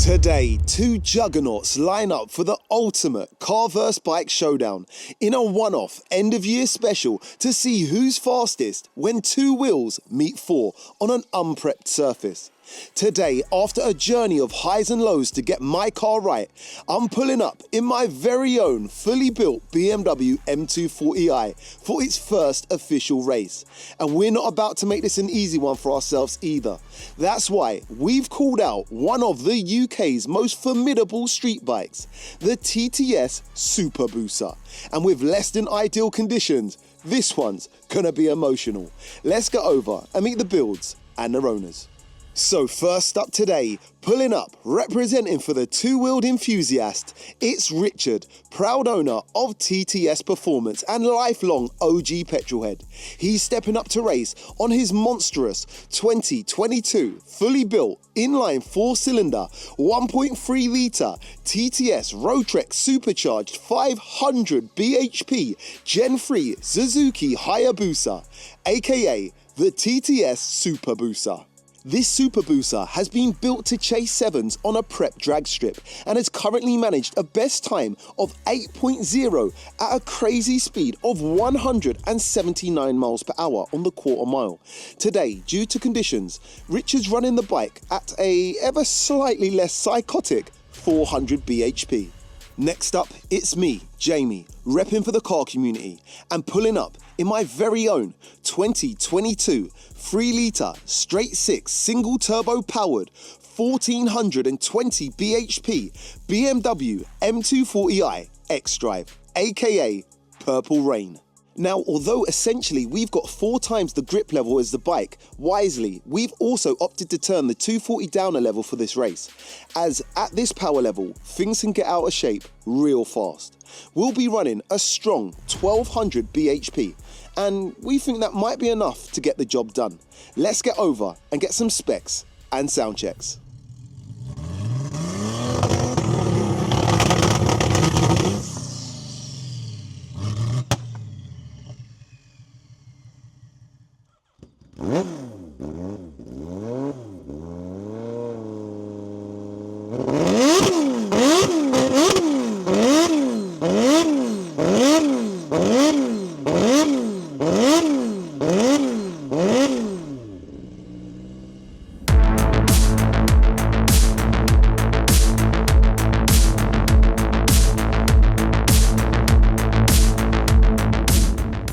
Today, two juggernauts line up for the ultimate car vs bike showdown in a one-off end-of-year special to see who's fastest when two wheels meet four on an unprepped surface. Today, after a journey of highs and lows to get my car right, I'm pulling up in my very own fully built BMW M240i for its first official race. And we're not about to make this an easy one for ourselves either. That's why we've called out one of the UK's most formidable street bikes, the TTS SuperBusa. And with less than ideal conditions, this one's gonna be emotional. Let's go over and meet the builds and their owners. So first up today, pulling up, representing for the two-wheeled enthusiast, it's Richard, proud owner of TTS Performance and lifelong OG petrolhead. He's stepping up to race on his monstrous 2022 fully built inline four-cylinder 1.3 litre TTS Roadtrek supercharged 500 bhp Gen 3 Suzuki Hayabusa, aka the TTS SuperBusa. This SuperBusa has been built to chase sevens on a prep drag strip and has currently managed a best time of 8.0 at a crazy speed of 179 miles per hour on the quarter mile. Today, due to conditions, Richard's running the bike at a ever slightly less psychotic 400 bhp. Next up, it's me, Jamie, repping for the car community and pulling up in my very own 2022 3-litre straight 6 single turbo powered 1420 bhp BMW M240i X-Drive, aka Purple Rain. Now, although essentially we've got 4 times the grip level as the bike, wisely, we've also opted to turn the 240 down a level for this race, as at this power level, things can get out of shape real fast. We'll be running a strong 1200 bhp, and we think that might be enough to get the job done. Let's get over and get some specs and sound checks.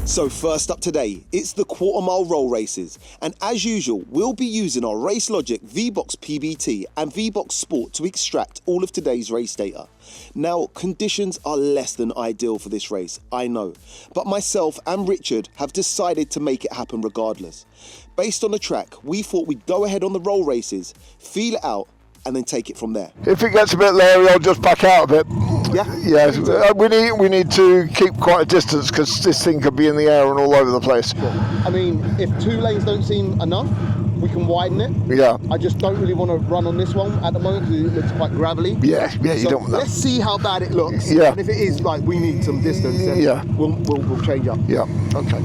So first up today, it's the quarter mile roll races, and as usual, we'll be using our Race Logic VBox PBT and VBox Sport to extract all of today's race data. Now, conditions are less than ideal for this race, I know, but myself and Richard have decided to make it happen regardless. Based on the track, we thought we'd go ahead on the roll races, feel it out, and then take it from there. If it gets a bit leery, I'll just back out a bit. Yeah. We need to keep quite a distance because this thing could be in the air and all over the place. I mean, if 2 lanes don't seem enough, we can widen it. Yeah. I just don't really want to run on this one at the moment because it looks quite gravelly. Yeah, you so don't want that. Let's see how bad it looks. Yeah. And if it is like we need some distance, then we'll change up. Yeah. Okay.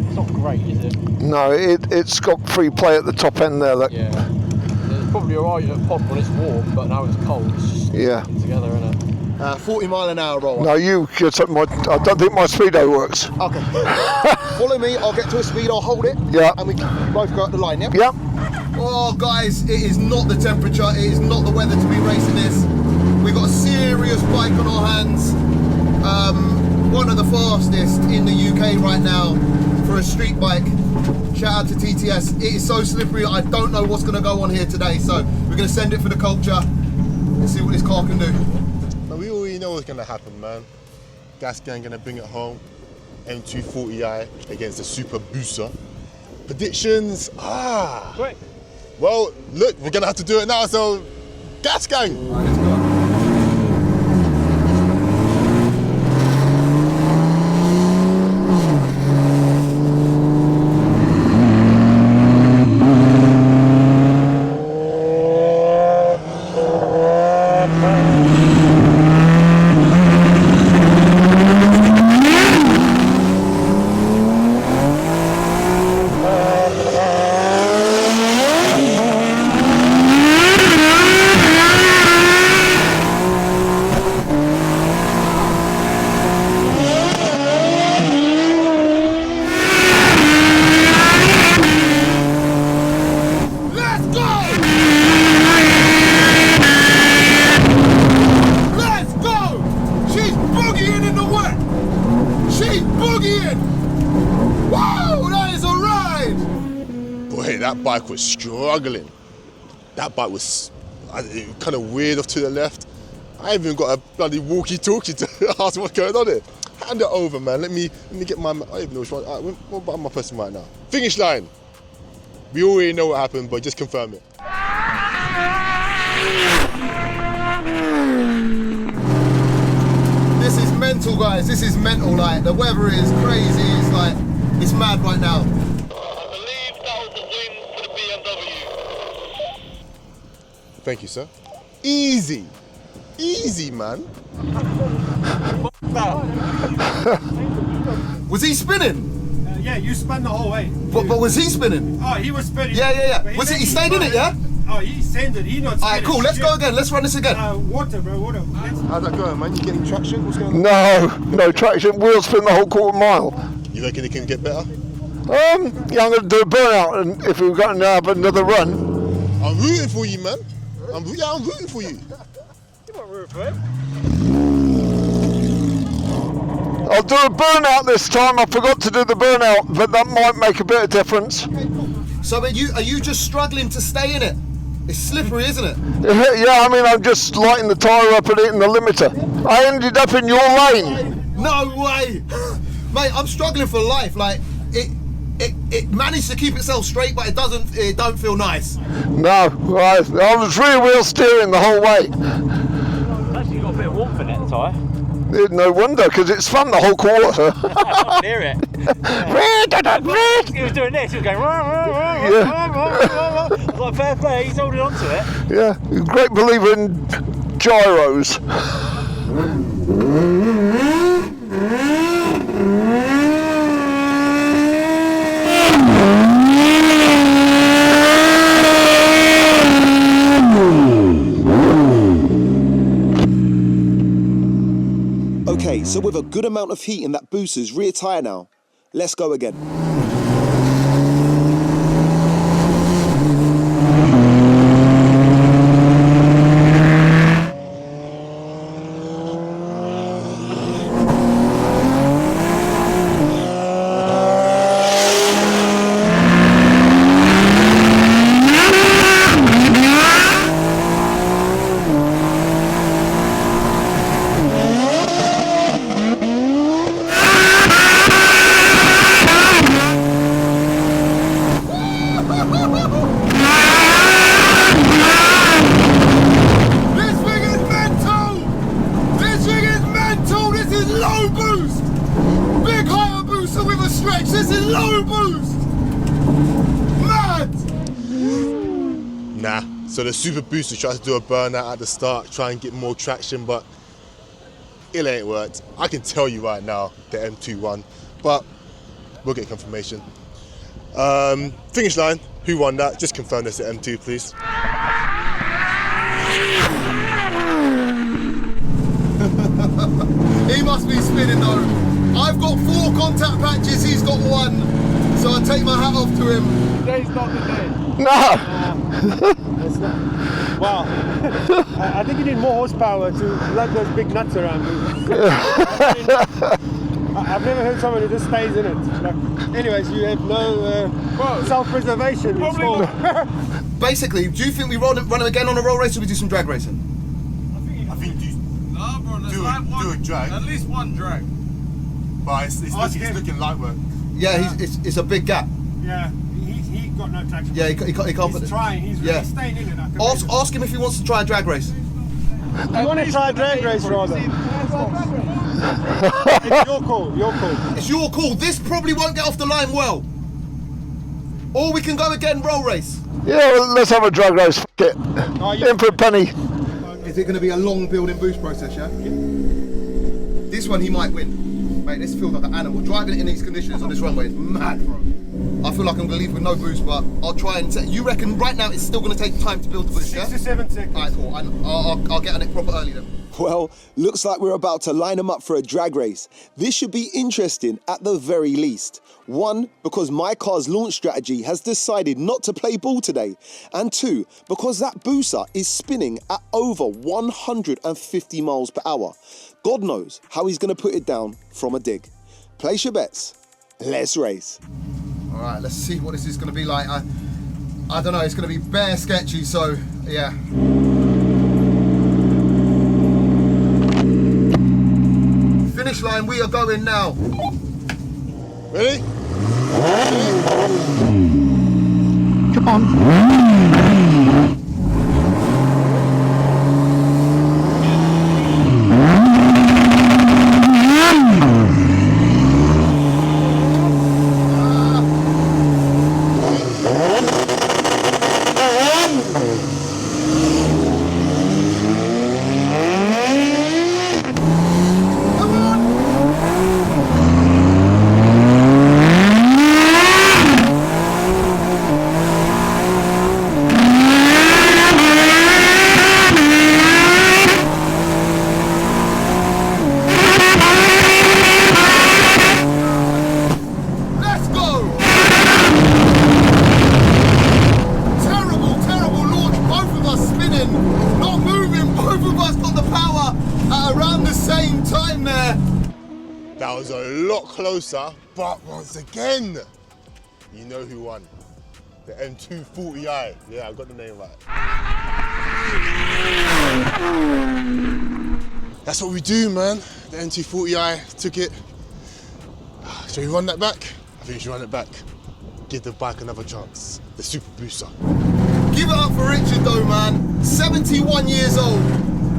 It's not great, is it? No, it's got free play at the top end there. Yeah. It's probably alright at pod when it's warm, but now it's cold. It's just together, innit? 40 mile an hour roll. No, I don't think my speedo works. Okay. Follow me, I'll get to a speed, I'll hold it. Yeah. And we both go up the line, yeah? Yeah. Oh, guys, it is not the temperature, it is not the weather to be racing this. We've got a serious bike on our hands. One of the fastest in the UK right now for a street bike. Shout out to TTS. It is so slippery, I don't know what's going to go on here today, so we're going to send it for the culture and see what this car can do. But we already know what's going to happen, man. Gas Gang going to bring it home. M240i against the SuperBusa. Predictions? Quick. Well, look, we're going to have to do it now, so Gas Gang! All right, let's go. that bike was struggling. That bike was kind of weird off to the left. I even got a bloody walkie-talkie to ask what's going on here. Hand it over, man. Let me get my. I don't even know which one. What about my person right now? Finish line. We already know what happened, but just confirm it. This is mental, guys. This is mental. Like, the weather is crazy. It's like, it's mad right now. I believe that was the win for the BMW. Thank you, sir. Easy. Easy, man. Was he spinning? Yeah, you spun the whole way. But was he spinning? Oh, he was spinning. Yeah. Was it? He stayed in it, yeah? Oh, he sent it. He not spinning. Alright, cool. Let's go again. Let's run this again. Water, bro. Water. How's that going, man? You getting traction? What's going on? No traction. We'll spin the whole quarter mile. You reckon it can get better? Yeah, I'm going to do a burnout, and if we've got to have another run. I'm rooting for you, man. I'm rooting for you. You want root for him? I'll do a burnout this time. I forgot to do the burnout, but that might make a bit of difference. So are you just struggling to stay in it? It's slippery, isn't it? Yeah, I mean, I'm just lighting the tyre up and hitting the limiter. I ended up in your lane. No way! Mate, I'm struggling for life. Like, it managed to keep itself straight, but it don't feel nice. No, I was rear wheel steering the whole way. Actually got a bit of warmth in it, tyre. No wonder, because it's fun the whole quarter. I can hear it. He was doing this, he was going I was like, fair play, he's holding on to it. Yeah, great believer in gyros. Okay, so with a good amount of heat in that BUSA's rear tyre now, let's go again. So the SuperBusa tries to do a burnout at the start, try and get more traction, but it ain't worked. I can tell you right now, the M2 won, but we'll get confirmation. Finish line, who won that? Just confirm this at M2, please. He must be spinning though. I've got 4 contact patches, he's got 1. So I take my hat off to him. Today's not the day. No! Wow. I think you need more horsepower to lug those big nuts around. I've never heard someone who just stays in it. Like, anyways, you have no self-preservation. Basically, do you think we run him again on a roll race or we do some drag racing? I think do a drag. At least one drag. But it's looking light work. Yeah, it's a big gap. Yeah, he got no traction. Yeah, he can't put it. He's trying, he's really staying in it. Ask him if he wants to try a drag race. I want to try a drag race rather. It's your call, It's your call. This probably won't get off the line well. Or we can go again, roll race. Yeah, well, let's have a drag race. F it. In for a penny. Is it going to be a long building boost process, yeah? This one he might win. Mate, this feels like an animal. Driving it in these conditions on this runway is mad, bro. I feel like I'm going to leave with no boost, but I'll try and... You reckon right now it's still going to take time to build the boost, 6 to 7 seconds. Alright, cool. I'll get on it proper early then. Well, looks like we're about to line them up for a drag race. This should be interesting at the very least. 1, because my car's launch strategy has decided not to play ball today. And 2, because that BUSA is spinning at over 150 miles per hour. God knows how he's going to put it down from a dig. Place your bets. Let's race. Alright, let's see what this is going to be like. I don't know, it's going to be bare sketchy, so yeah. Finish line, we are going now. Ready? Come on. That was a lot closer, but once again, you know who won. The M240i. Yeah, I got the name right. That's what we do, man. The M240i took it. Shall we run that back? I think we should run it back. Give the bike another chance. The SuperBusa. Give it up for Richard though, man. 71 years old.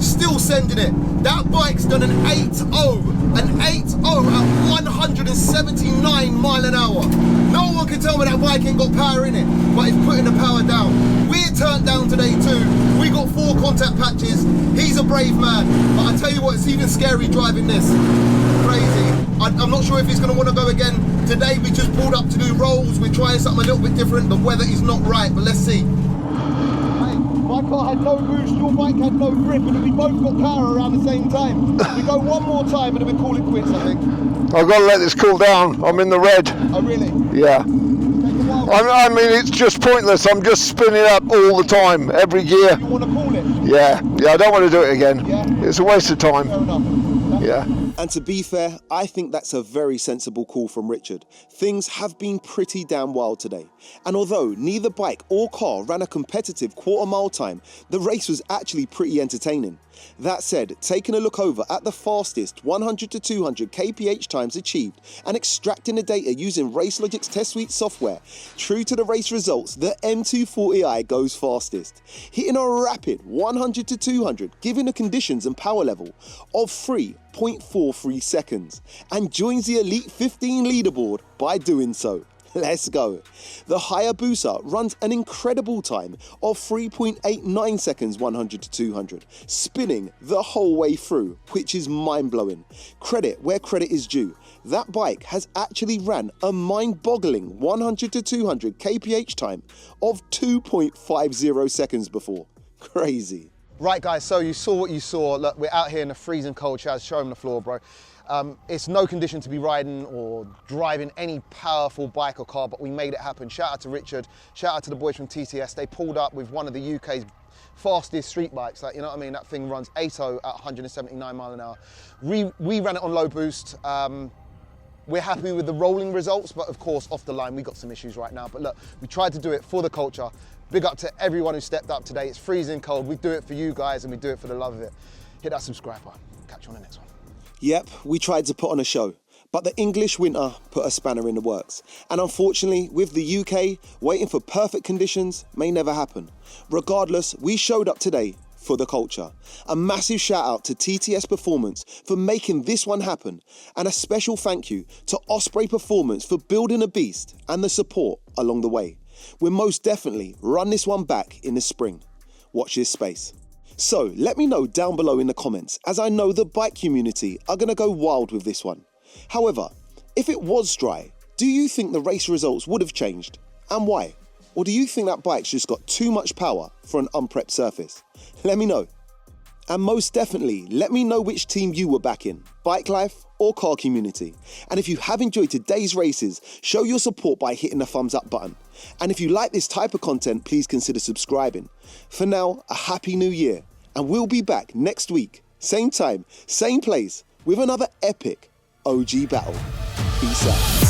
Still sending it. That bike's done an 8.0. An 8.0 at 179 mile an hour. No one can tell me that bike ain't got power in it, but it's putting the power down. We're turned down today too. We got 4 contact patches. He's a brave man. But I tell you what, it's even scary driving this. Crazy. I'm not sure if he's going to want to go again. Today we just pulled up to do rolls. We're trying something a little bit different. The weather is not right, but let's see. My car had no boost, your bike had no grip, and we both got power around the same time. We go one more time and then we call it quits, I think. I've got to let this cool down. I'm in the red. Oh, really? Yeah. I mean, it's just pointless. I'm just spinning up all the time, every gear. You want to call it? Yeah. Yeah, I don't want to do it again. Yeah. It's a waste of time. Fair enough. Yeah. And to be fair, I think that's a very sensible call from Richard. Things have been pretty damn wild today. And although neither bike or car ran a competitive quarter-mile time, the race was actually pretty entertaining. That said, taking a look over at the fastest 100 to 200 kph times achieved and extracting the data using RaceLogic's test suite software, true to the race results, the M240i goes fastest, hitting a rapid 100 to 200, given the conditions and power level of 3.43 seconds, and joins the Elite 15 leaderboard by doing so. Let's go. The higher BUSA runs an incredible time of 3.89 seconds 100 to 200, spinning the whole way through, which is mind-blowing. Credit where credit is due. That bike has actually ran a mind-boggling 100 to 200 kph time of 2.50 seconds before. Crazy. Right guys, so you saw what you saw. Look, we're out here in the freezing cold, Chaz, show him the floor, bro. It's no condition to be riding or driving any powerful bike or car, but we made it happen. Shout out to Richard, shout out to the boys from TTS. They pulled up with one of the UK's fastest street bikes. Like, you know what I mean? That thing runs 8.0 at 179 mile an hour. We ran it on low boost. We're happy with the rolling results, but of course, off the line, we got some issues right now. But look, we tried to do it for the culture. Big up to everyone who stepped up today. It's freezing cold. We do it for you guys and we do it for the love of it. Hit that subscribe button. Catch you on the next one. Yep, we tried to put on a show, but the English winter put a spanner in the works. And unfortunately, with the UK, waiting for perfect conditions may never happen. Regardless, we showed up today for the culture. A massive shout out to TTS Performance for making this one happen, and a special thank you to OSPREY Performance for building a beast and the support along the way. We'll most definitely run this one back in the spring. Watch this space. So let me know down below in the comments, as I know the bike community are going to go wild with this one. However, if it was dry, do you think the race results would have changed? And why? Or do you think that bike's just got too much power for an unprepped surface? Let me know. And most definitely, let me know which team you were backing, Bike Life or Car Community. And if you have enjoyed today's races, show your support by hitting the thumbs up button. And if you like this type of content, please consider subscribing. For now, a happy new year, and we'll be back next week, same time, same place, with another epic OG battle. Peace out.